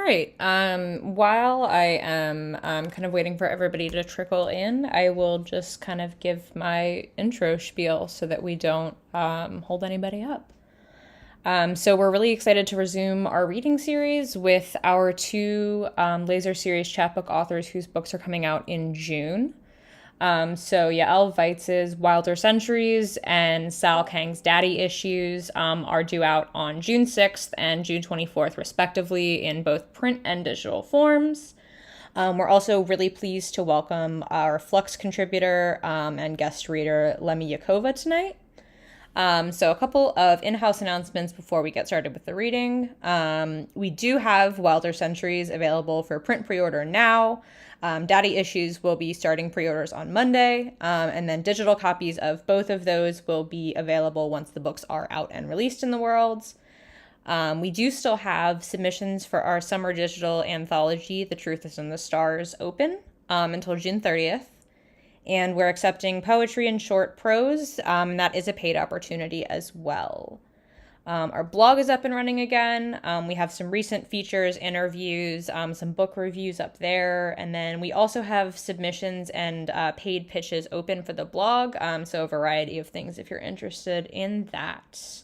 right. While I am kind of waiting for everybody to trickle in, I will just kind of give my intro spiel so that we don't hold anybody up. So we're really excited to resume our reading series with our two Laser Series chapbook authors whose books are coming out in June. So Yael Veitz's Wilder Centuries and Sal Kang's Daddy Issues are due out on June 6th and June 24th, respectively, in both print and digital forms. We're also really pleased to welcome our Flux contributor and guest reader, Lemmy Ya'akova, tonight. So a couple of in-house announcements before we get started with the reading. We do have Wilder Centuries available for print pre-order now. Daddy Issues will be starting pre-orders on Monday, and then digital copies of both of those will be available once the books are out and released in the world. We do still have submissions for our summer digital anthology, The Truth is in the Stars, open until June 30th. And we're accepting poetry and short prose, and that is a paid opportunity as well. Our blog is up and running again. We have some recent features, interviews, some book reviews up there. And then we also have submissions and paid pitches open for the blog. So a variety of things if you're interested in that.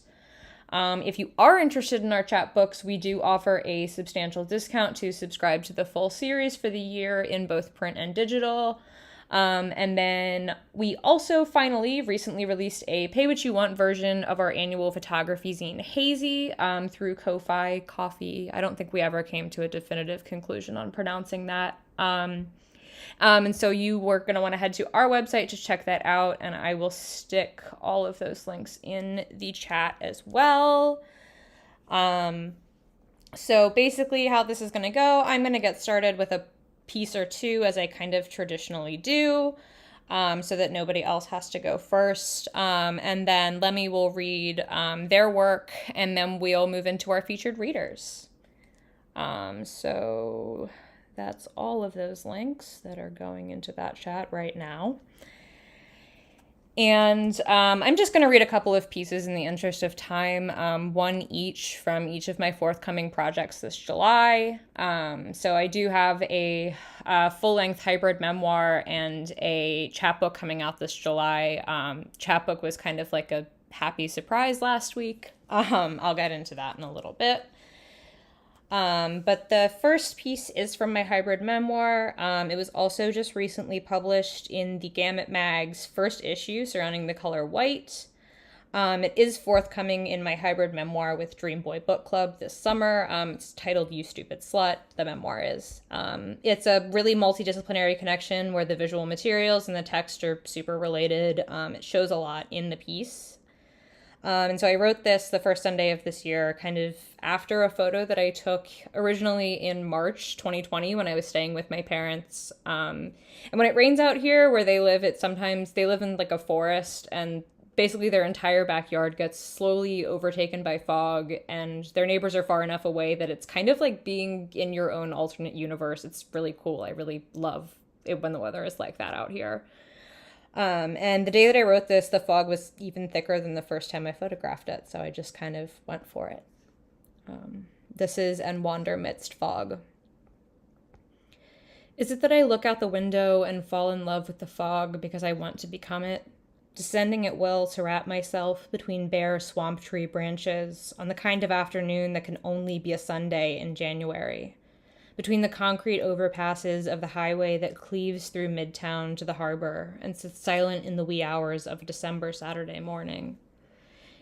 If you are interested in our chapbooks, we do offer a substantial discount to subscribe to the full series for the year in both print and digital. And then we also finally recently released a pay what you want version of our annual photography zine Hazy through Ko-Fi Coffee. I don't think we ever came to a definitive conclusion on pronouncing that. And so you were going to want to head to our website to check that out, and I will stick all of those links in the chat as well. So basically how this is going to go, I'm going to get started with a piece or two, as I kind of traditionally do, so that nobody else has to go first. And then Lemmy will read their work, and then we'll move into our featured readers. So that's all of those links that are going into that chat right now. And I'm just going to read a couple of pieces in the interest of time, one each from each of my forthcoming projects this July. So I do have a full-length hybrid memoir and a chapbook coming out this July. Chapbook was kind of like a happy surprise last week. I'll get into that in a little bit. But the first piece is from my hybrid memoir. It was also just recently published in the Gamut Mag's first issue surrounding the color white. It is forthcoming in my hybrid memoir with Dream Boy Book Club this summer. It's titled You Stupid Slut, the memoir is. It's a really multidisciplinary connection where the visual materials and the text are super related. It shows a lot in the piece. And so I wrote this the first Sunday of this year, kind of after a photo that I took originally in March 2020 when I was staying with my parents. And when it rains out here where they live, they live in like a forest, and basically their entire backyard gets slowly overtaken by fog, and their neighbors are far enough away that it's kind of like being in your own alternate universe. It's really cool. I really love it when the weather is like that out here. And the day that I wrote this, the fog was even thicker than the first time I photographed it, so I just kind of went for it. This is And Wander Midst Fog. Is it that I look out the window and fall in love with the fog because I want to become it, descending at will to wrap myself between bare swamp tree branches on the kind of afternoon that can only be a Sunday in January? Between the concrete overpasses of the highway that cleaves through Midtown to the harbor and sits silent in the wee hours of a December Saturday morning?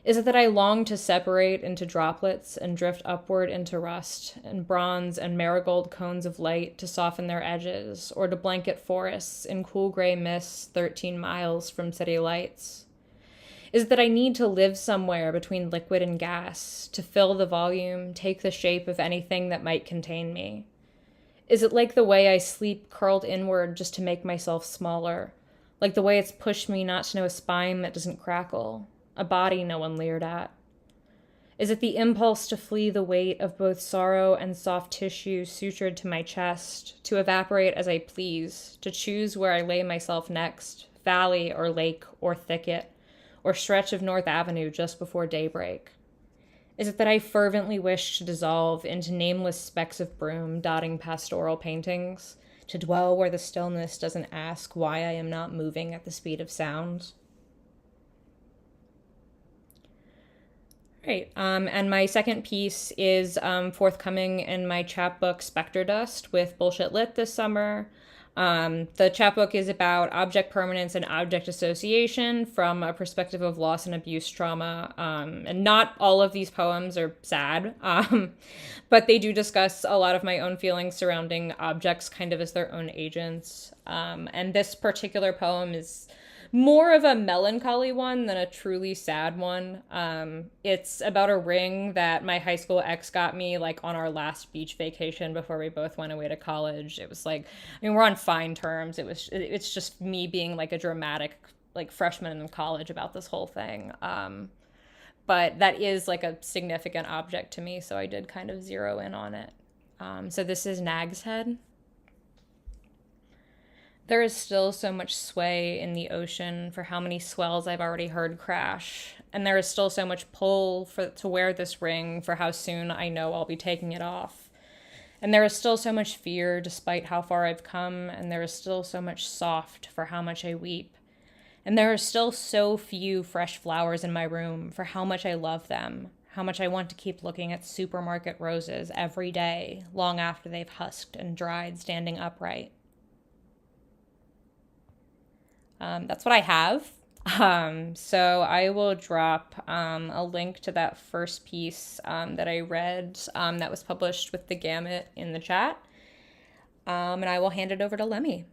Is it that I long to separate into droplets and drift upward into rust and bronze and marigold cones of light to soften their edges, or to blanket forests in cool gray mists 13 miles from city lights? Is it that I need to live somewhere between liquid and gas, to fill the volume, take the shape of anything that might contain me? Is it like the way I sleep curled inward just to make myself smaller? Like the way it's pushed me not to know a spine that doesn't crackle, a body no one leered at? Is it the impulse to flee the weight of both sorrow and soft tissue sutured to my chest, to evaporate as I please, to choose where I lay myself next, valley or lake or thicket, or stretch of North Avenue just before daybreak? Is it that I fervently wish to dissolve into nameless specks of broom dotting pastoral paintings, to dwell where the stillness doesn't ask why I am not moving at the speed of sound? Right. And my second piece is forthcoming in my chapbook Spectre Dust with Bullshit Lit this summer. The chapbook is about object permanence and object association from a perspective of loss and abuse trauma. And not all of these poems are sad, but they do discuss a lot of my own feelings surrounding objects kind of as their own agents. And this particular poem is more of a melancholy one than a truly sad one. It's about a ring that my high school ex got me like on our last beach vacation before we both went away to college. It was like, I mean, we're on fine terms. It's just me being like a dramatic like freshman in college about this whole thing. But that is like a significant object to me, so I did kind of zero in on it. So this is Nag's Head. There is still so much sway in the ocean for how many swells I've already heard crash, and there is still so much pull to wear this ring for how soon I know I'll be taking it off. And there is still so much fear despite how far I've come, and there is still so much soft for how much I weep. And there are still so few fresh flowers in my room for how much I love them, how much I want to keep looking at supermarket roses every day, long after they've husked and dried standing upright. That's what I have. So I will drop a link to that first piece that I read that was published with the Gamut in the chat. And I will hand it over to Lemmy.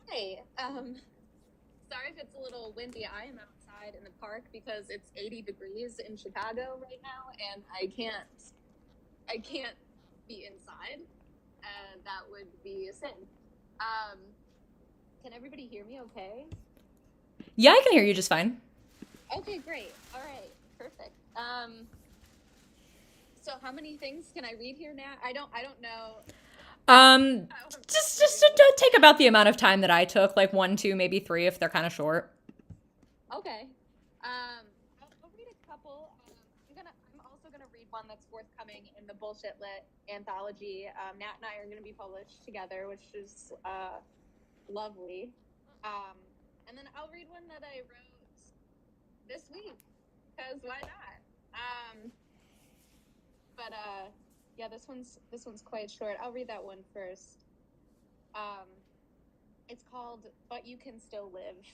Hi. Sorry if it's a little windy. I am outside in the park because it's 80 degrees in Chicago right now, and I can't be inside. That would be a sin. Can everybody hear me okay? Yeah, I can hear you just fine. Okay, great. All right, perfect. So how many things can I read here now? I don't know. Just take about the amount of time that I took, like 1, 2, maybe 3 if they're kind of short. Okay. I'll read a couple. I'm also gonna read one that's forthcoming in the Bullshit Lit anthology. Nat and I are gonna be published together, which is lovely. And then I'll read one that I wrote this week, because why not? But yeah, this one's quite short. I'll read that one first. It's called "But You Can Still Live."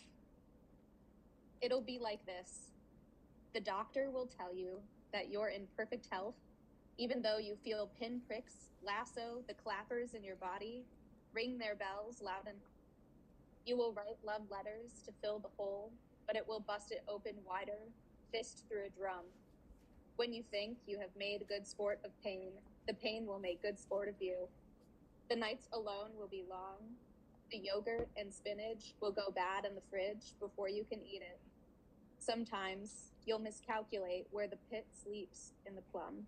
It'll be like this. The doctor will tell you that you're in perfect health, even though you feel pinpricks lasso the clappers in your body, ring their bells loud and you will write love letters to fill the hole, but it will bust it open wider, fist through a drum. When you think you have made good sport of pain, the pain will make good sport of you. The nights alone will be long. The yogurt and spinach will go bad in the fridge before you can eat it. Sometimes you'll miscalculate where the pit sleeps in the plum.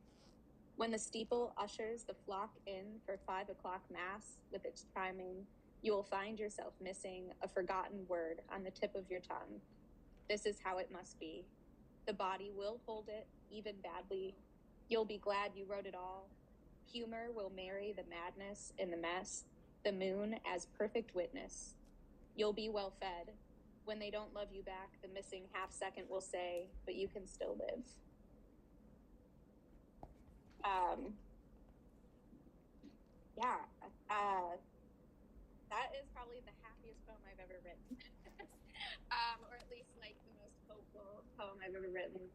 When the steeple ushers the flock in for 5 o'clock mass with its chiming, you will find yourself missing a forgotten word on the tip of your tongue. This is how it must be. The body will hold it, even badly. You'll be glad you wrote it all. Humor will marry the madness in the mess, the moon as perfect witness. You'll be well fed. When they don't love you back, the missing half second will say, but you can still live. That is probably the happiest poem I've ever written. Or at least like the most hopeful poem I've ever written.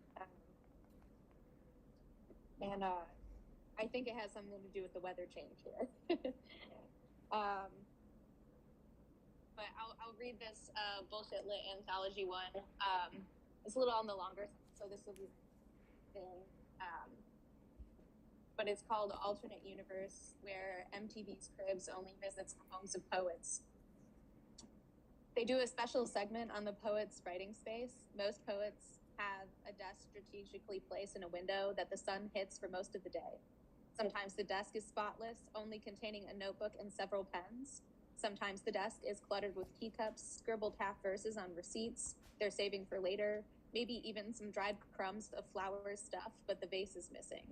And I think it has something to do with the weather change here. But I'll read this Bullshit Lit anthology one. It's a little on the longer side, so this will be thing. But it's called Alternate Universe, where MTV's Cribs only visits the homes of poets. They do a special segment on the poet's writing space. Most poets have a desk strategically placed in a window that the sun hits for most of the day. Sometimes the desk is spotless, only containing a notebook and several pens. Sometimes the desk is cluttered with teacups, scribbled half verses on receipts they're saving for later, maybe even some dried crumbs of flour stuff, but the vase is missing.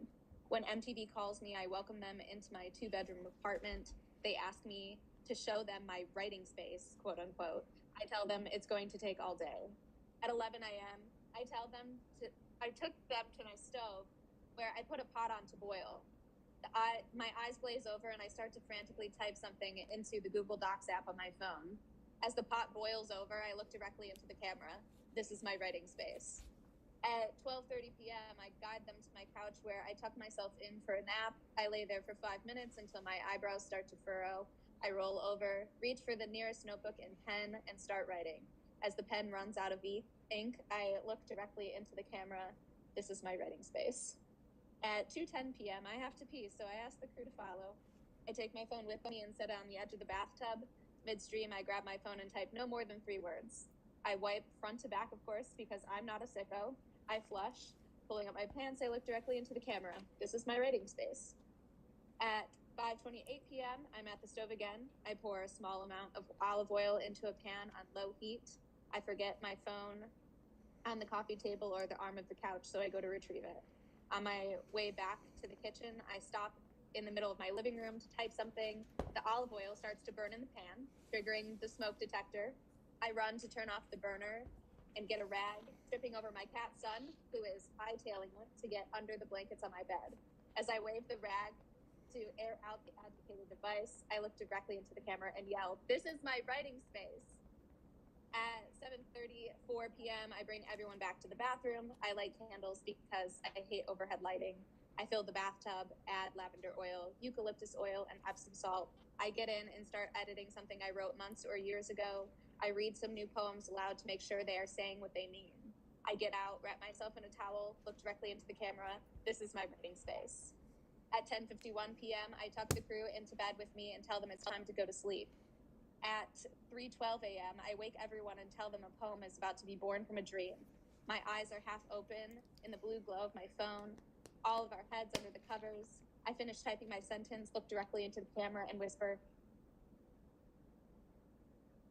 When MTV calls me, I welcome them into my 2-bedroom apartment. They ask me to show them my writing space, quote unquote. I tell them it's going to take all day. At 11 a.m., I took them to my stove where I put a pot on to boil. My eyes glaze over and I start to frantically type something into the Google Docs app on my phone. As the pot boils over, I look directly into the camera. This is my writing space. At 12:30 p.m., I guide them to my couch where I tuck myself in for a nap. I lay there for 5 minutes until my eyebrows start to furrow. I roll over, reach for the nearest notebook and pen, and start writing. As the pen runs out of ink, I look directly into the camera. This is my writing space. At 2:10 p.m., I have to pee, so I ask the crew to follow. I take my phone with me and sit on the edge of the bathtub. Midstream, I grab my phone and type no more than 3 words. I wipe front to back, of course, because I'm not a sicko. I flush. Pulling up my pants, I look directly into the camera. This is my writing space. At 5:28 p.m., I'm at the stove again. I pour a small amount of olive oil into a pan on low heat. I forget my phone on the coffee table or the arm of the couch, so I go to retrieve it. On my way back to the kitchen, I stop in the middle of my living room to type something. The olive oil starts to burn in the pan, triggering the smoke detector. I run to turn off the burner and get a rag, tripping over my cat Son, who is hightailing it to get under the blankets on my bed. As I wave the rag to air out the agitated device, I look directly into the camera and yell, "This is my writing space." At 7:34 p.m., I bring everyone back to the bathroom. I light candles because I hate overhead lighting. I fill the bathtub, add lavender oil, eucalyptus oil, and Epsom salt. I get in and start editing something I wrote months or years ago. I read some new poems aloud to make sure they are saying what they mean. I get out, wrap myself in a towel, look directly into the camera. This is my writing space. At 10:51 p.m., I tuck the crew into bed with me and tell them it's time to go to sleep. At 3:12 a.m., I wake everyone and tell them a poem is about to be born from a dream. My eyes are half open in the blue glow of my phone, all of our heads under the covers. I finish typing my sentence, look directly into the camera, and whisper.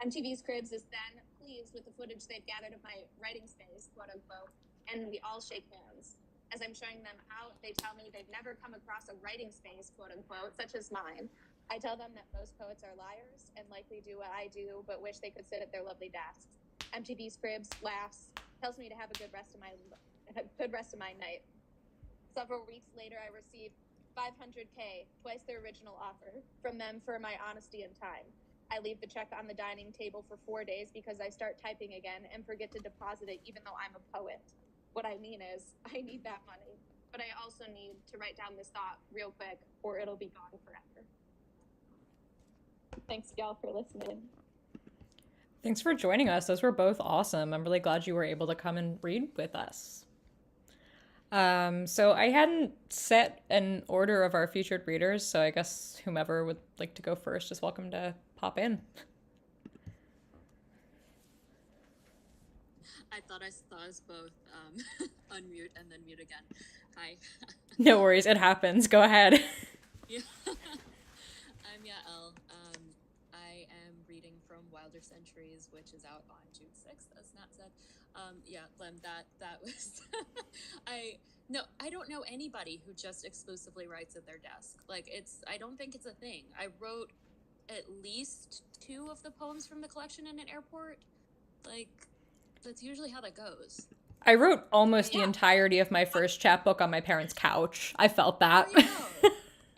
MTV's Cribs is then pleased with the footage they've gathered of my writing space, quote unquote, and we all shake hands. As I'm showing them out, they tell me they've never come across a writing space, quote unquote, such as mine. I tell them that most poets are liars and likely do what I do, but wish they could sit at their lovely desks. MTV's Cribs laughs, tells me to have a good rest of my night. Several weeks later, I received $500K, twice their original offer, from them for my honesty and time. I leave the check on the dining table for 4 days because I start typing again and forget to deposit it even though I'm a poet. What I mean is, I need that money, but I also need to write down this thought real quick or it'll be gone forever. Thanks, y'all, for listening. Thanks for joining us. Those were both awesome. I'm really glad you were able to come and read with us. So I hadn't set an order of our featured readers, so I guess whomever would like to go first is welcome to pop in. I thought I saw us both unmute and then mute again. Hi. No worries, it happens. Go ahead. Yeah. I'm Yael. I am reading from Wilder Centuries, which is out on June 6th, as Nat said. Lem, that was... I don't know anybody who just exclusively writes at their desk. I don't think it's a thing. I wrote at least 2 of the poems from the collection in an airport. That's usually how that goes. I wrote almost the entirety of my first chapbook on my parents' couch. I felt that.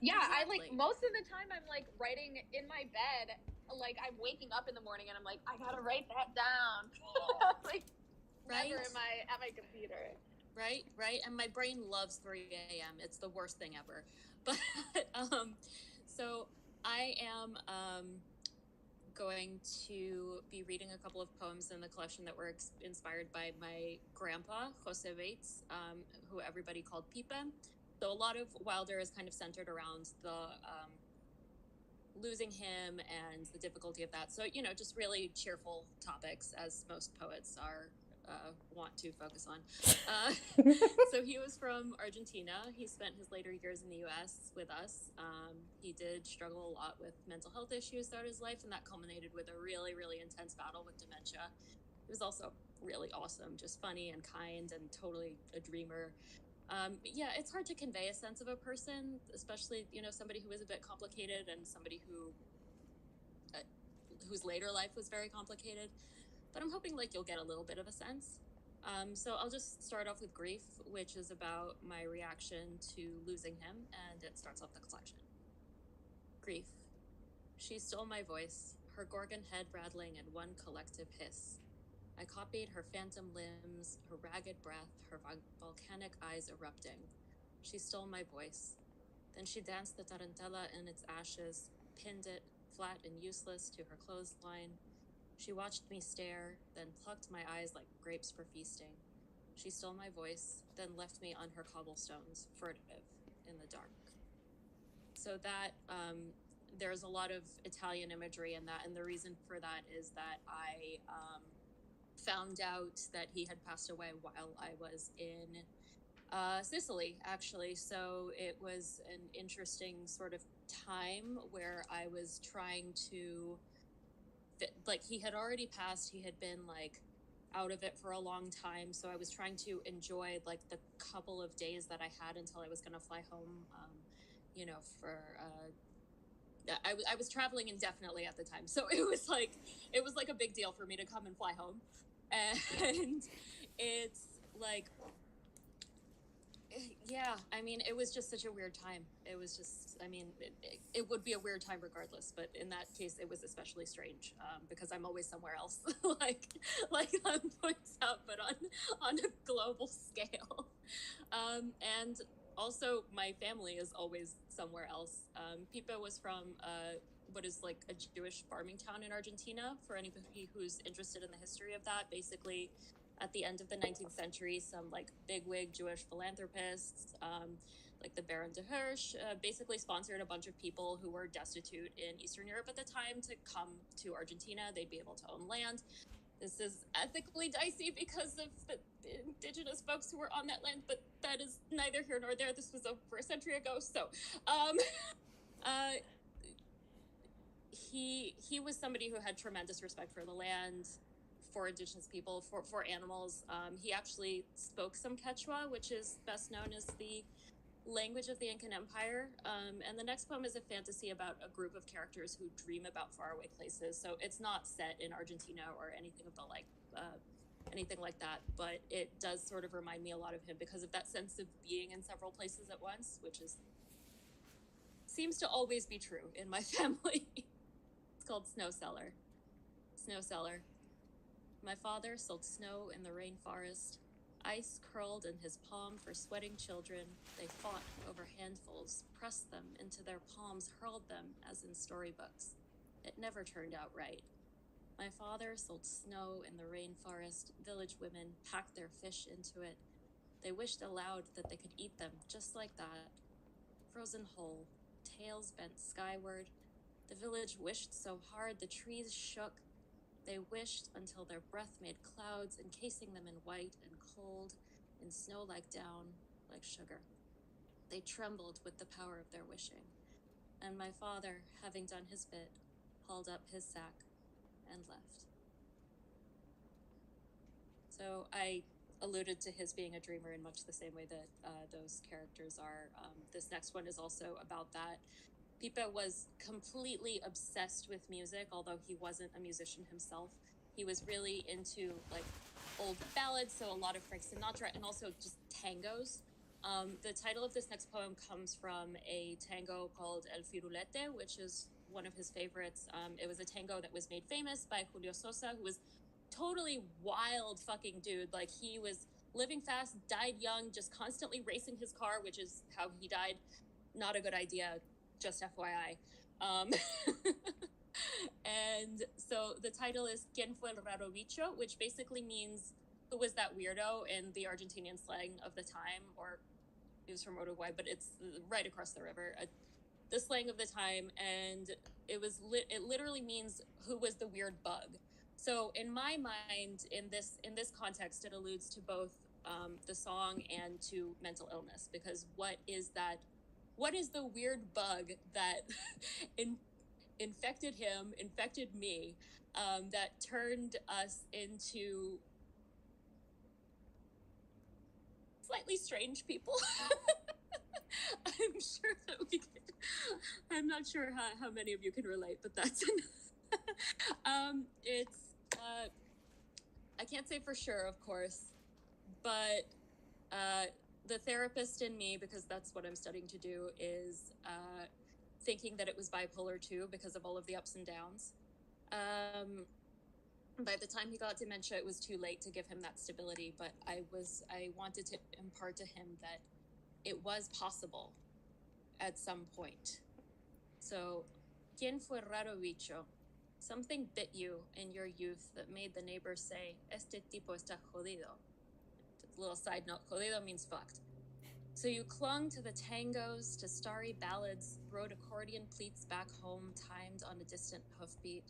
Yeah, exactly. Most of the time I'm writing in my bed. I'm waking up in the morning and I'm like, I gotta write that down. Right? Never am I at my computer. Right. And my brain loves 3 a.m. It's the worst thing ever. But, so I am, going to be reading a couple of poems in the collection that were inspired by my grandpa, Yael Veitz, who everybody called Pipe. So a lot of Wilder is kind of centered around the losing him and the difficulty of that. So, just really cheerful topics, as most poets are want to focus on. So he was from Argentina. He spent his later years in the US with us. He did struggle a lot with mental health issues throughout his life, and that culminated with a really, really intense battle with dementia. He was also really awesome, just funny and kind and totally a dreamer. Yeah, it's hard to convey a sense of a person, especially, somebody who is a bit complicated and somebody whose later life was very complicated. But I'm hoping you'll get a little bit of a sense. So I'll just start off with Grief, which is about my reaction to losing him, and it starts off the collection. Grief. She stole my voice, her gorgon head rattling in one collective hiss. I copied her phantom limbs, her ragged breath, her volcanic eyes erupting. She stole my voice. Then she danced the tarantella in its ashes, pinned it, flat and useless, to her clothesline. She watched me stare, then plucked my eyes like grapes for feasting. She stole my voice, then left me on her cobblestones, furtive, in the dark. So that, there's a lot of Italian imagery in that, and the reason for that is that I found out that he had passed away while I was in Sicily, actually. So it was an interesting sort of time where I was trying to, he had already passed. He had been out of it for a long time. So I was trying to enjoy the couple of days that I had until I was going to fly home, I was traveling indefinitely at the time. So it was a big deal for me to come and fly home. And it's yeah, it was just such a weird time. It was just, it would be a weird time regardless, but in that case, it was especially strange, because I'm always somewhere else, like points out, but on a global scale. And also my family is always somewhere else. Pipa was from, what is a Jewish farming town in Argentina, for anybody who's interested in the history of that. Basically, at the end of the 19th century, some bigwig Jewish philanthropists, the Baron de Hirsch, basically sponsored a bunch of people who were destitute in Eastern Europe at the time to come to Argentina. They'd be able to own land. This is ethically dicey because of the indigenous folks who were on that land, but that is neither here nor there. This was over a century ago. So he was somebody who had tremendous respect for the land, for indigenous people, for animals. He actually spoke some Quechua, which is best known as the language of the Incan Empire. And the next poem is a fantasy about a group of characters who dream about faraway places. So it's not set in Argentina or anything of the anything like that, but it does sort of remind me a lot of him because of that sense of being in several places at once, which seems to always be true in my family. It's called Snow Cellar. Snow Cellar. My father sold snow in the rainforest. Ice curled in his palm for sweating children. They fought over handfuls, pressed them into their palms, hurled them as in storybooks. It never turned out right. My father sold snow in the rainforest. Village women packed their fish into it. They wished aloud that they could eat them just like that. Frozen whole, tails bent skyward. The village wished so hard the trees shook. They wished until their breath made clouds, encasing them in white and cold, in snow like down, like sugar. They trembled with the power of their wishing. And my father, having done his bit, hauled up his sack and left. So I alluded to his being a dreamer in much the same way that those characters are. This next one is also about that. Pipa was completely obsessed with music, although he wasn't a musician himself. He was really into old ballads, so a lot of Frank Sinatra, and also just tangos. The title of this next poem comes from a tango called El Firulete, which is one of his favorites. It was a tango that was made famous by Julio Sosa, who was totally wild fucking dude. He was living fast, died young, just constantly racing his car, which is how he died. Not a good idea. Just FYI. And so the title is Quien fue el raro bicho, which basically means who was that weirdo in the Argentinian slang of the time, or he was from Uruguay, but it's right across the river. The slang of the time, and it literally means who was the weird bug. So in my mind, in this context, it alludes to both the song and to mental illness, because what is the weird bug that infected him, infected me, that turned us into slightly strange people. I'm sure that we could. I'm not sure how many of you can relate, but that's it's I can't say for sure, of course, but the therapist in me, because that's what I'm studying to do, is thinking that it was bipolar 2 because of all of the ups and downs. By the time he got dementia, it was too late to give him that stability, but I wanted to impart to him that it was possible at some point. So, ¿Quién fue raro bicho? Something bit you in your youth that made the neighbors say, este tipo está jodido. Just a little side note, jodido means fucked. So you clung to the tangos, to starry ballads, rode accordion pleats back home, timed on a distant hoofbeat.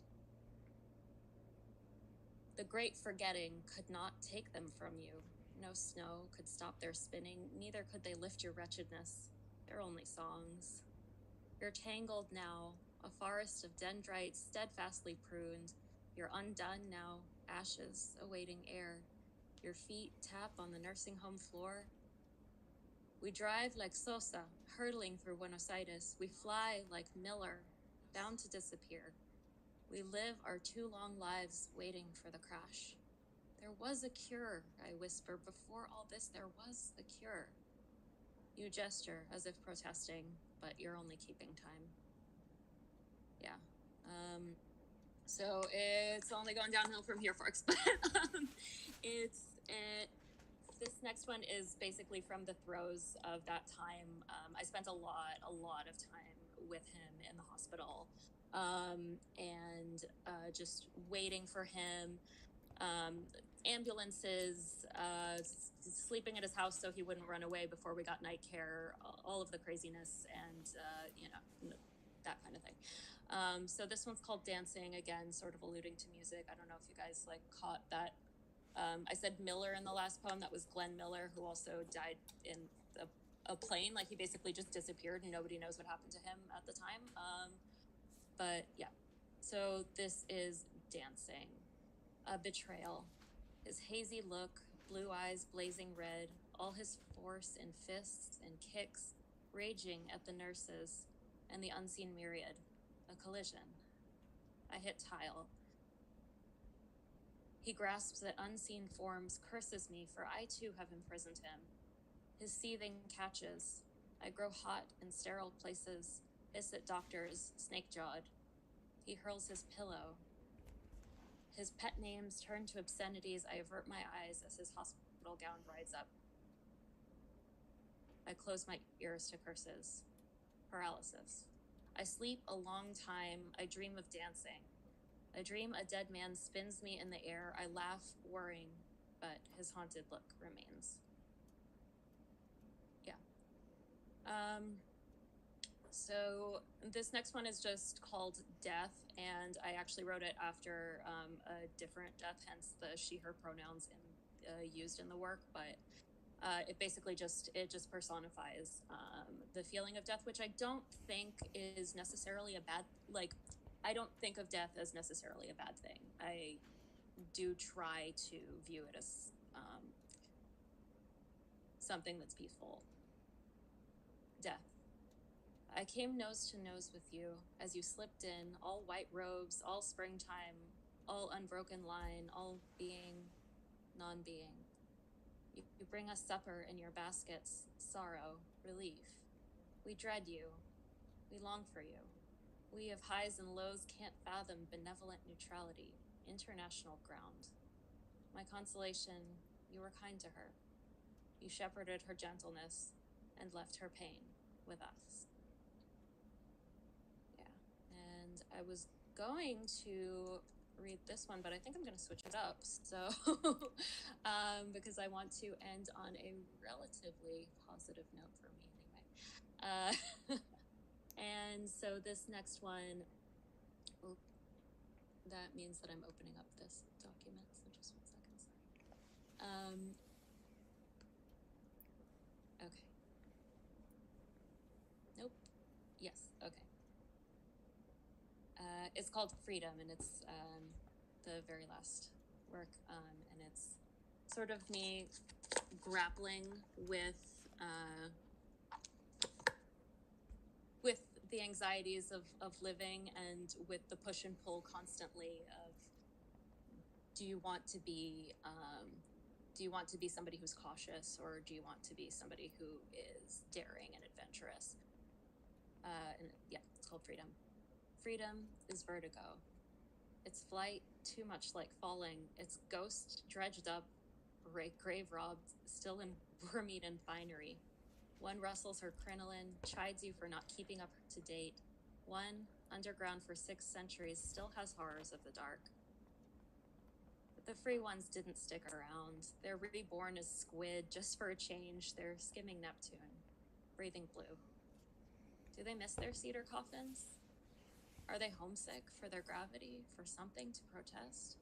The great forgetting could not take them from you. No snow could stop their spinning, neither could they lift your wretchedness. They're only songs. You're tangled now, a forest of dendrites steadfastly pruned. You're undone now, ashes awaiting air. Your feet tap on the nursing home floor. We drive like Sosa, hurtling through Buenos Aires. We fly like Miller, bound to disappear. We live our too long lives waiting for the crash. There was a cure, I whisper. Before all this, there was a cure. You gesture as if protesting, but you're only keeping time. Yeah. So it's only going downhill from here, folks. But this next one is basically from the throes of that time. I spent a lot of time with him in the hospital, and just waiting for him. Ambulances, sleeping at his house so he wouldn't run away before we got night care, all of the craziness, and that kind of thing. So this one's called Dancing, again, sort of alluding to music. I don't know if you guys caught that. I said Miller in the last poem. That was Glenn Miller, who also died in a plane. He basically just disappeared and nobody knows what happened to him at the time. But yeah, so this is Dancing. Betrayal. His hazy look, blue eyes blazing red, all his force in fists and kicks, raging at the nurses and the unseen myriad. A collision. I hit tile. He grasps at unseen forms, curses me, for I too have imprisoned him. His seething catches. I grow hot in sterile places, hiss at doctors, snake-jawed. He hurls his pillow. His pet names turn to obscenities. I avert my eyes as his hospital gown rides up. I close my ears to curses. Paralysis. I sleep a long time. I dream of dancing. I dream a dead man spins me in the air. I laugh, worrying, but his haunted look remains. Yeah. So this next one is just called Death, and I actually wrote it after a different death, hence the she/her pronouns used in the work. But it basically just personifies the feeling of death, which I don't think is necessarily a bad. I don't think of death as necessarily a bad thing. I do try to view it as something that's peaceful. Death. I came nose to nose with you as you slipped in, all white robes, all springtime, all unbroken line, all being, non-being. You bring us supper in your baskets, sorrow, relief. We dread you. We long for you. We of highs and lows can't fathom benevolent neutrality, international ground. My consolation, you were kind to her. You shepherded her gentleness and left her pain with us. And I was going to read this one, but I think I'm going to switch it up. So, because I want to end on a relatively positive note for me anyway. And so this next one, that means that I'm opening up this document, so just 1 second, sorry. Okay. Nope. Yes, okay. It's called Freedom, and it's the very last work, and it's sort of me grappling with the anxieties of living, and with the push and pull constantly of, do you want to be somebody who's cautious, or do you want to be somebody who is daring and adventurous? And yeah, it's called Freedom. Freedom is vertigo. Its flight too much like falling. Its ghost dredged up, grave robbed, still in worm-eaten and finery. One rustles her crinoline, chides you for not keeping up to date. One, underground for 6 centuries, still has horrors of the dark. But the free ones didn't stick around. They're reborn as squid, just for a change. They're skimming Neptune, breathing blue. Do they miss their cedar coffins? Are they homesick for their gravity, for something to protest?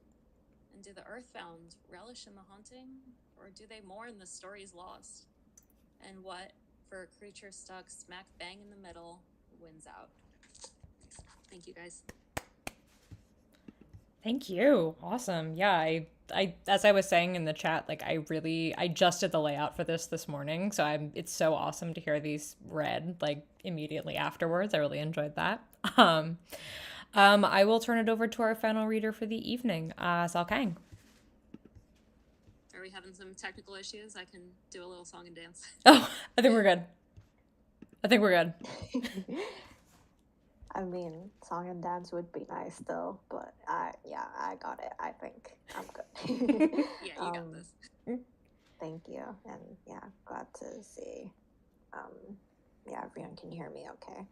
And do the earthbound relish in the haunting, or do they mourn the stories lost? And what, for a creature stuck smack bang in the middle, wins out? Thank you, guys. Thank you. Awesome. Yeah, I as I was saying in the chat, like I just did the layout for this morning, so it's so awesome to hear these read like immediately afterwards. I really enjoyed that. I will turn it over to our final reader for the evening, Sal Kang. Are we having some technical issues? I can do a little song and dance. Oh, I think we're good. I mean, song and dance would be nice still, but I got it. I think I'm good. Yeah, you got this. Thank you, and yeah, glad to see. Everyone can hear me okay.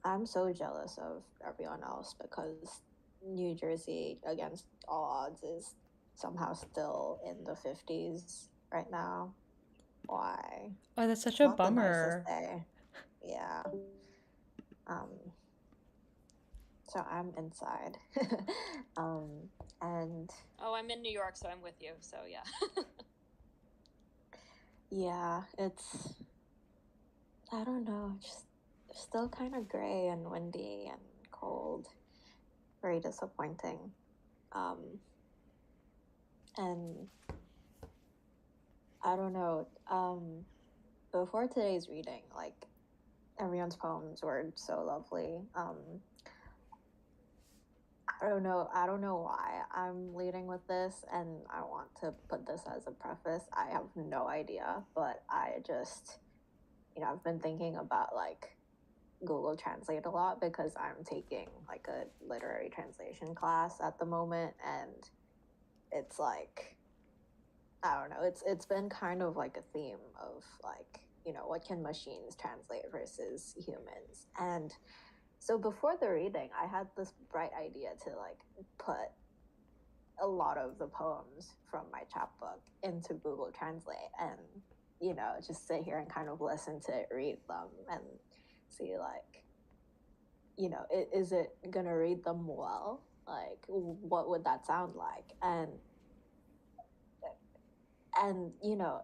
I'm so jealous of everyone else because New Jersey, against all odds, is somehow still in the 50s right now. Why? Oh, that's such a Not bummer. the nicest day. Yeah. So I'm inside. And I'm in New York, so I'm with you. So yeah. yeah, it's, I don't know, just still kind of gray and windy and cold. Very disappointing. And I don't know. Before today's reading, like, everyone's poems were so lovely. I don't know why I'm leading with this, and I want to put this as a preface. I have no idea, but I just, I've been thinking about like Google Translate a lot because I'm taking like a literary translation class at the moment, and it's like, I don't know, it's been kind of like a theme of like, what can machines translate versus humans? And so before the reading, I had this bright idea to like put a lot of the poems from my chapbook into Google Translate and, just sit here and kind of listen to it read them and see like, is it gonna read them well? Like, what would that sound like? And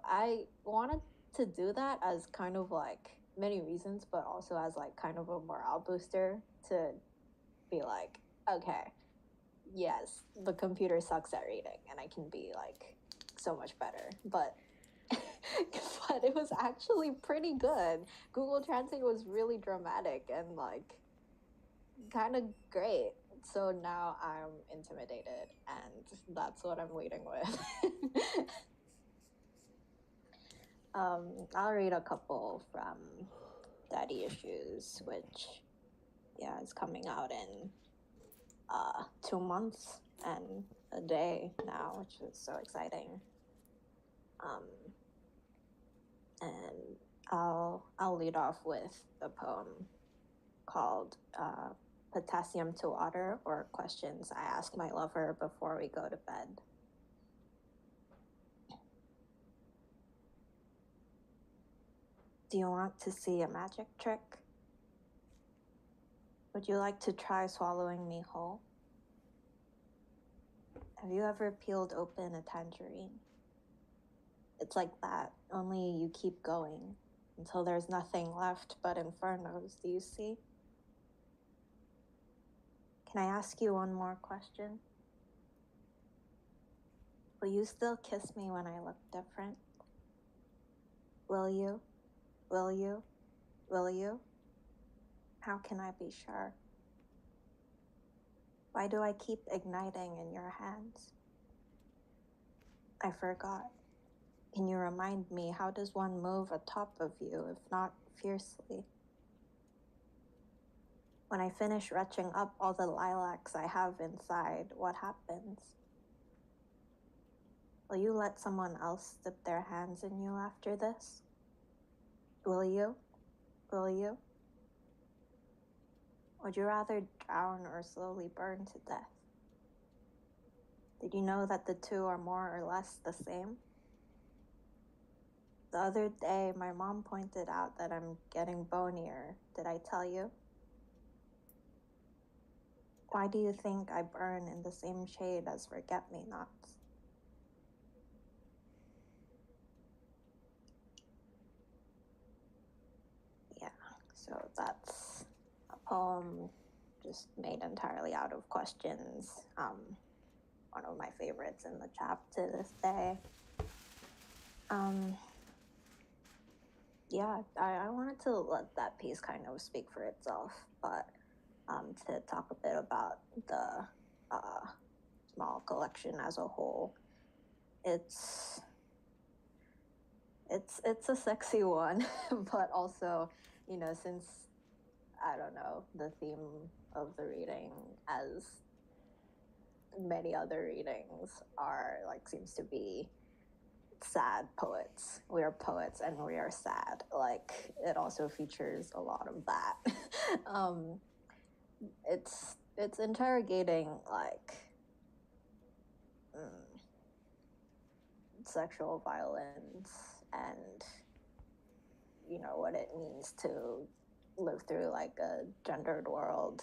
I wanted to do that as kind of like many reasons, but also as like kind of a morale booster to be like, okay, yes, the computer sucks at reading and I can be like so much better, but but it was actually pretty good. Google Translate was really dramatic and like kind of great. So now I'm intimidated, and that's what I'm waiting with. I'll read a couple from Daddy Issues, which is coming out in 2 months and a day now, which is so exciting. And I'll lead off with a poem called Potassium to Water, or Questions I Ask My Lover Before We Go to Bed. Do you want to see a magic trick? Would you like to try swallowing me whole? Have you ever peeled open a tangerine? It's like that, only you keep going until there's nothing left but infernos, do you see? Can I ask you one more question? Will you still kiss me when I look different? Will you? Will you? Will you? How can I be sure? Why do I keep igniting in your hands? I forgot. Can you remind me, how does one move atop of you, if not fiercely? When I finish retching up all the lilacs I have inside, what happens? Will you let someone else dip their hands in you after this? Will you? Will you? Would you rather drown or slowly burn to death? Did you know that the two are more or less the same? The other day, my mom pointed out that I'm getting bonier. Did I tell you? Why do you think I burn in the same shade as forget-me-nots? Yeah, so that's a poem just made entirely out of questions. One of my favorites in the chapter to this day. Yeah, I wanted to let that piece kind of speak for itself, but to talk a bit about the small collection as a whole, it's a sexy one, but also, you know, since, I don't know, the theme of the reading, as many other readings are, like, seems to be sad poets. We are poets and we are sad. Like, it also features a lot of that. It's interrogating, like, sexual violence and, you know, what it means to live through, like, a gendered world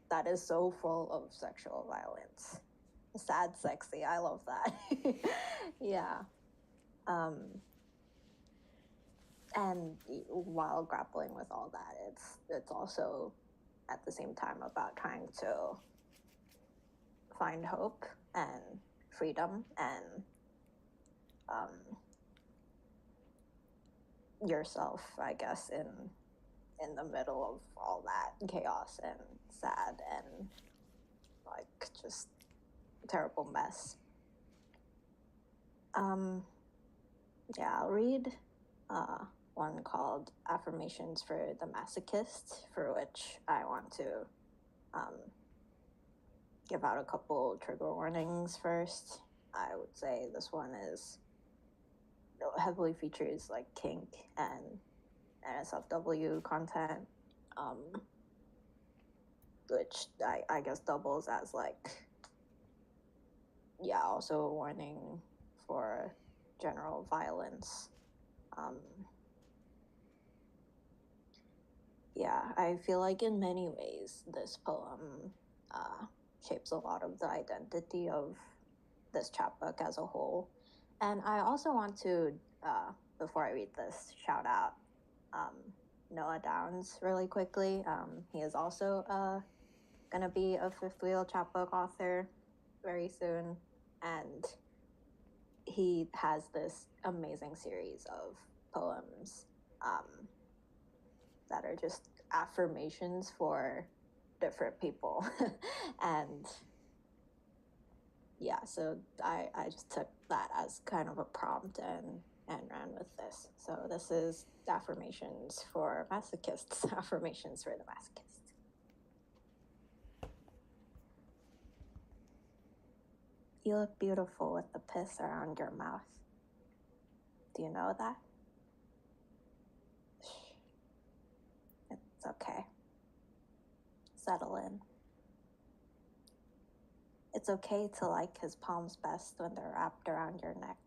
that is so full of sexual violence. Sad, sexy, I love that. Yeah. And while grappling with all that, it's also at the same time about trying to find hope and freedom and yourself, I guess, in the middle of all that chaos and sad and, like, just terrible mess. Yeah, I'll read one called Affirmations for the Masochist, for which I want to give out a couple trigger warnings first. I would say this one heavily features, like, kink and NSFW content, which I guess doubles as, like, yeah, also a warning for general violence. Yeah, I feel like in many ways this poem shapes a lot of the identity of this chapbook as a whole. And I also want to, before I read this, shout out Noah Downs really quickly. He is also gonna be a Fifth Wheel chapbook author very soon, and he has this amazing series of poems that are just affirmations for different people. And yeah, so I just took that as kind of a prompt and ran with this. So this is Affirmations for Masochists, Affirmations for the Masochist. You look beautiful with the piss around your mouth. Do you know that? Shh. It's okay. Settle in. It's okay to like his palms best when they're wrapped around your neck.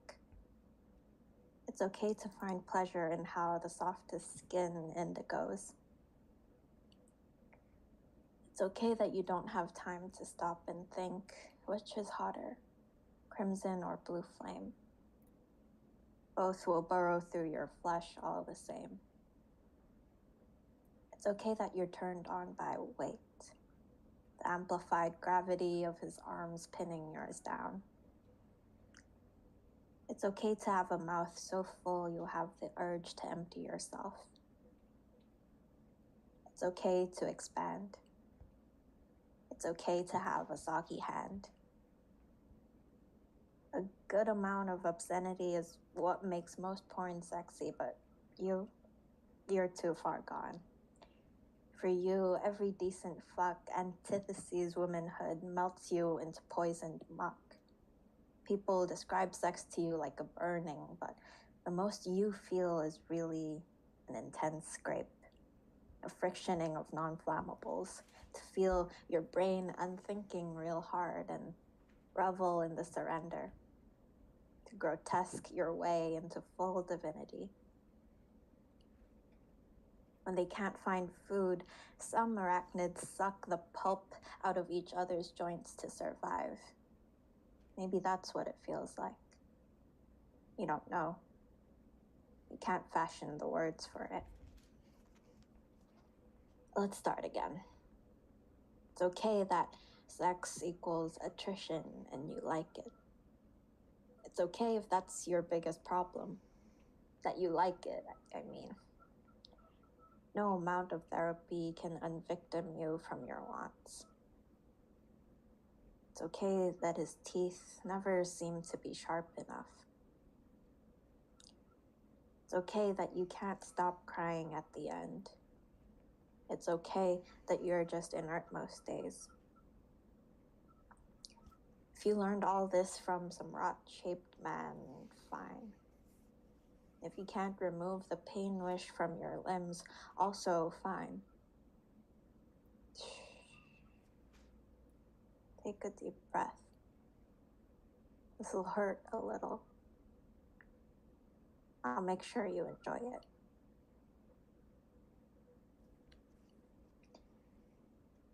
It's okay to find pleasure in how the softest skin indigos. It's okay that you don't have time to stop and think Which is hotter, crimson or blue flame? Both will burrow through your flesh all the same. It's okay that you're turned on by weight, the amplified gravity of his arms pinning yours down. It's okay to have a mouth so full you'll have the urge to empty yourself. It's okay to expand. It's okay to have a soggy hand. A good amount of obscenity is what makes most porn sexy, but you're too far gone. For you, every decent fuck antitheses womanhood, melts you into poisoned muck. People describe sex to you like a burning, but the most you feel is really an intense scrape, a frictioning of non-flammables, to feel your brain unthinking real hard and revel in the surrender, to grotesque your way into full divinity. When they can't find food, some arachnids suck the pulp out of each other's joints to survive. Maybe that's what it feels like. You don't know. You can't fashion the words for it. Let's start again. It's okay that sex equals attrition and you like it. It's okay if that's your biggest problem, that you like it, I mean. No amount of therapy can unvictim you from your wants. It's okay that his teeth never seem to be sharp enough. It's okay that you can't stop crying at the end. It's okay that you're just inert most days. If you learned all this from some rot-shaped man, fine. If you can't remove the pain wish from your limbs, also fine. Take a deep breath. This will hurt a little. I'll make sure you enjoy it.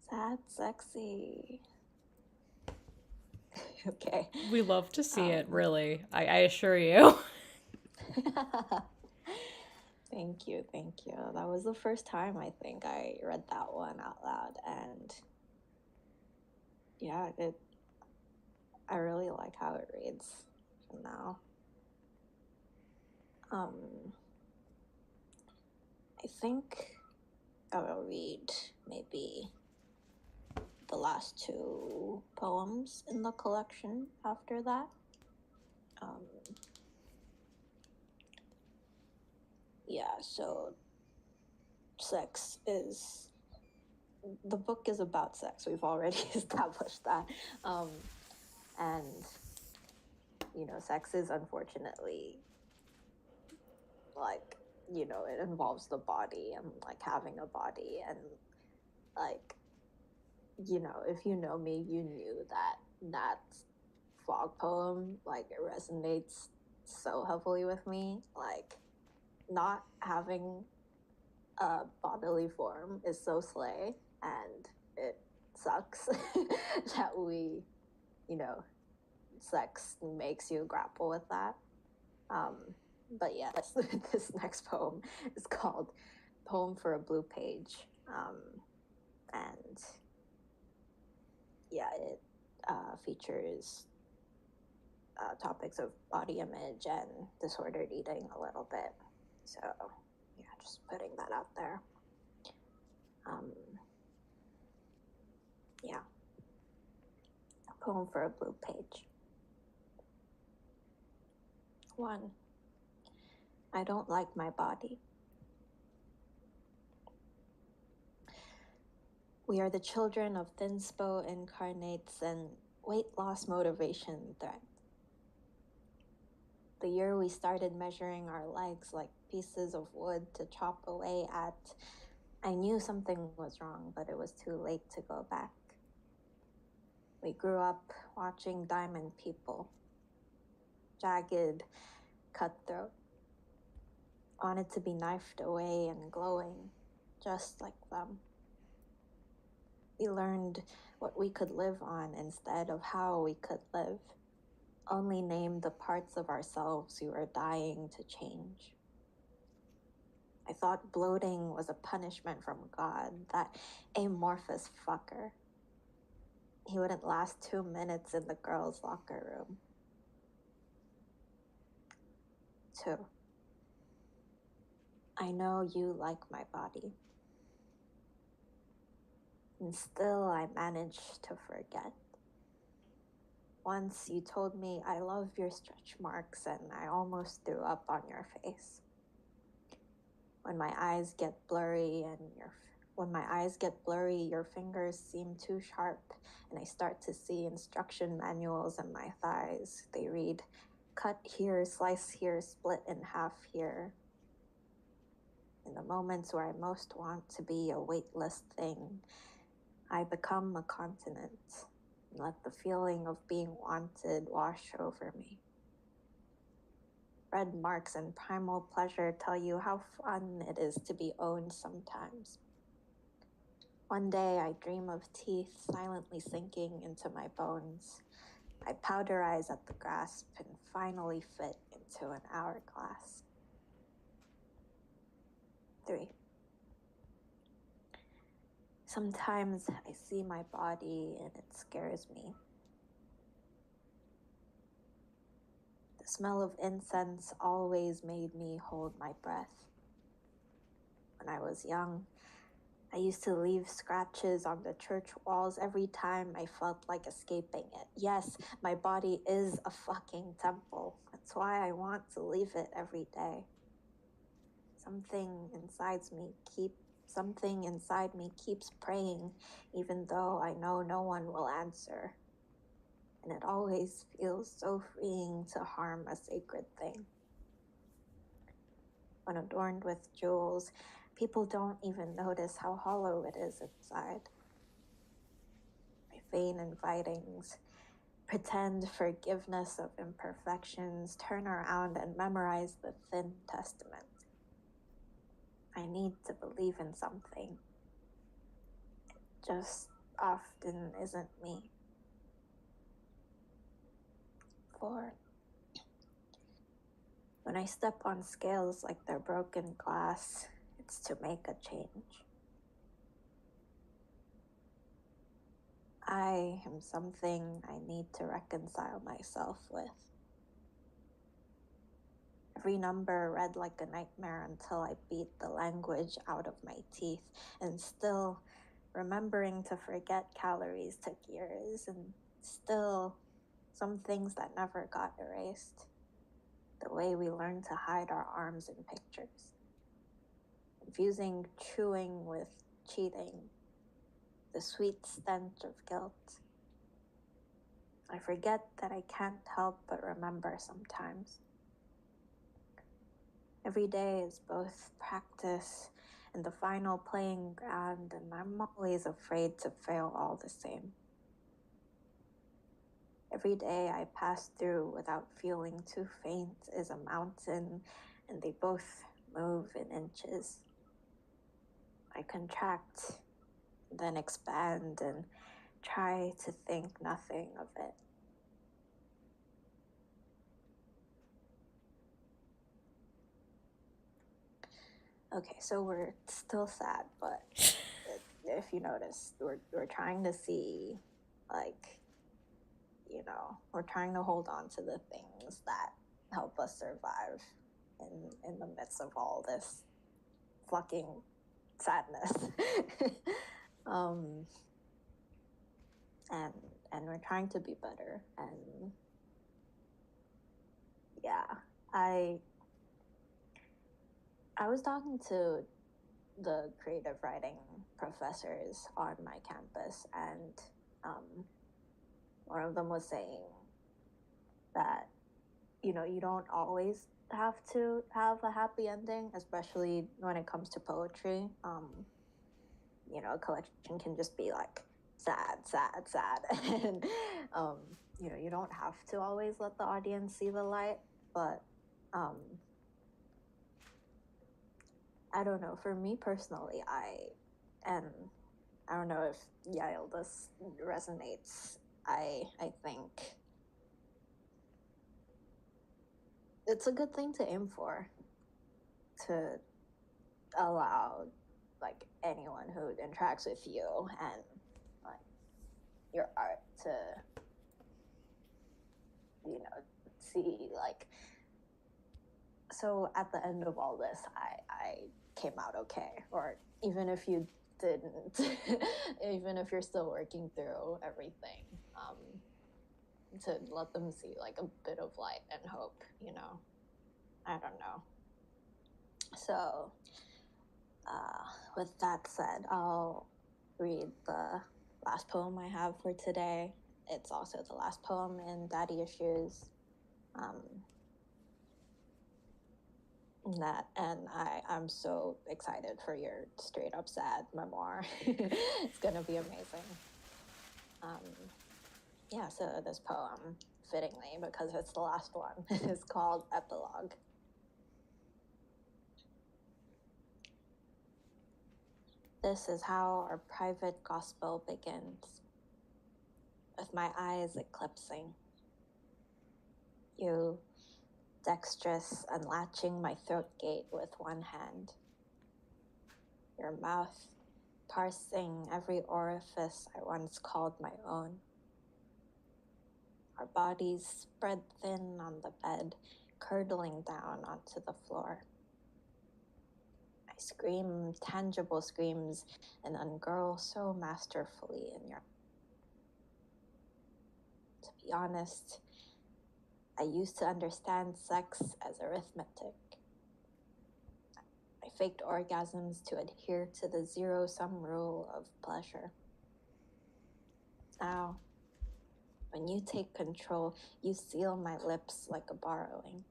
Sad, sexy. Okay. We love to see it, really. I assure you. Thank you. That was the first time I think I read that one out loud, and yeah, I really like how it reads now. I think I will read maybe the last two poems in the collection after that. Yeah, so the book is about sex. We've already established that. And, sex is unfortunately, it involves the body and, having a body. And, if you know me, you knew that fog poem, it resonates so heavily with me. Not having a bodily form is so slay, and it sucks that sex makes you grapple with that. But yeah, this next poem is called Poem for a Blue Page. And yeah, it features topics of body image and disordered eating a little bit. So yeah, just putting that out there. Yeah. A poem for a blue page. 1. I don't like my body. We are the children of thinspo incarnates and weight loss motivation threat. The year we started measuring our legs like pieces of wood to chop away at, I knew something was wrong, but it was too late to go back. We grew up watching diamond people, jagged, cutthroat, wanted to be knifed away and glowing, just like them. We learned what we could live on instead of how we could live. Only named the parts of ourselves we were dying to change. I thought bloating was a punishment from God, that amorphous fucker. He wouldn't last 2 minutes in the girls' locker room. 2. I know you like my body. And still I managed to forget. Once you told me I love your stretch marks and I almost threw up on your face. When my eyes get blurry your fingers seem too sharp and I start to see instruction manuals in my thighs. They read, cut here, slice here, split in half here. In the moments where I most want to be a weightless thing, I become a continent and let the feeling of being wanted wash over me. Red marks and primal pleasure tell you how fun it is to be owned sometimes. One day I dream of teeth silently sinking into my bones. I powderize at the grasp and finally fit into an hourglass. 3. Sometimes I see my body and it scares me. The smell of incense always made me hold my breath. When I was young, I used to leave scratches on the church walls every time I felt like escaping it. Yes, my body is a fucking temple. That's why I want to leave it every day. Something inside me keeps praying, even though I know no one will answer. And it always feels so freeing to harm a sacred thing. When adorned with jewels, people don't even notice how hollow it is inside. I feign invitings, pretend forgiveness of imperfections, turn around and memorize the thin testament. I need to believe in something. It just often isn't me. 4. When I step on scales like they're broken glass, it's to make a change. I am something I need to reconcile myself with. Every number read like a nightmare until I beat the language out of my teeth, and still remembering to forget calories took years, and still some things that never got erased. The way we learn to hide our arms in pictures. Confusing chewing with cheating. The sweet stench of guilt. I forget that I can't help but remember sometimes. Every day is both practice and the final playing ground, and I'm always afraid to fail all the same. Every day I pass through without feeling too faint is a mountain, and they both move in inches. I contract, then expand, and try to think nothing of it. Okay, so we're still sad, but if you notice, we're trying to see, like, we're trying to hold on to the things that help us survive in the midst of all this fucking sadness. And we're trying to be better. And yeah, I was talking to the creative writing professors on my campus, and one of them was saying that, you don't always have to have a happy ending, especially when it comes to poetry. A collection can just be like sad, sad, sad. And, you don't have to always let the audience see the light, but I don't know. For me personally, I am I don't know if Yael, this resonates. I think it's a good thing to aim for, to allow like anyone who interacts with you and like your art to, you know, see like, so at the end of all this, I came out okay. Or even if you didn't, even if you're still working through everything, to let them see like a bit of light and hope, you know. I don't know. So with that said, I'll read the last poem I have for today. It's also the last poem in Daddy Issues. I'm so excited for your straight up sad memoir. It's gonna be amazing. Yeah, so this poem, fittingly, because it's the last one, is called Epilogue. This is how our private gospel begins, with my eyes eclipsing. You dexterous unlatching my throat gate with one hand. Your mouth parsing every orifice I once called my own. Our bodies spread thin on the bed, curdling down onto the floor. I scream tangible screams and ungirl so masterfully in your... To be honest, I used to understand sex as arithmetic. I faked orgasms to adhere to the zero-sum rule of pleasure. Now, when you take control, you seal my lips like a borrowing.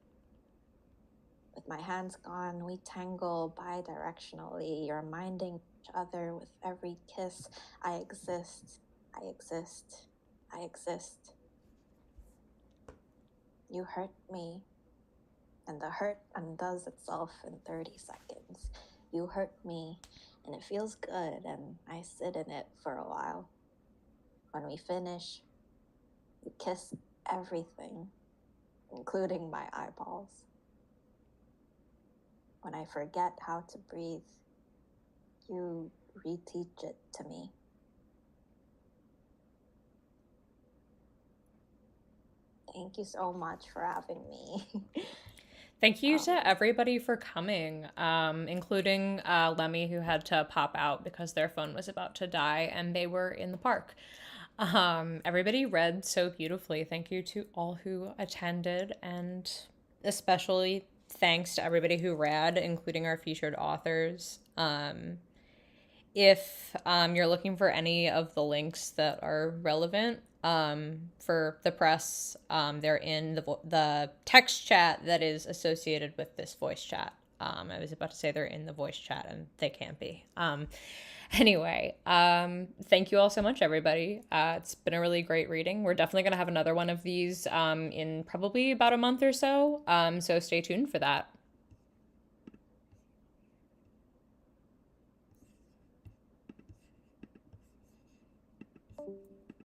With my hands gone, we tangle bidirectionally, reminding each other with every kiss, I exist, I exist, I exist. You hurt me, and the hurt undoes itself in 30 seconds. You hurt me, and it feels good, and I sit in it for a while. When we finish, you kiss everything, including my eyeballs. When I forget how to breathe, you reteach it to me. Thank you so much for having me. Thank you to everybody for coming, including Lemmy, who had to pop out because their phone was about to die and they were in the park. Everybody read so beautifully. Thank you to all who attended, and especially thanks to everybody who read, including our featured authors. If you're looking for any of the links that are relevant for the press, they're in the text chat that is associated with this voice chat. I was about to say they're in the voice chat, and they can't be. Anyway, thank you all so much, everybody. It's been a really great reading. We're definitely going to have another one of these in probably about a month or so, so stay tuned for that.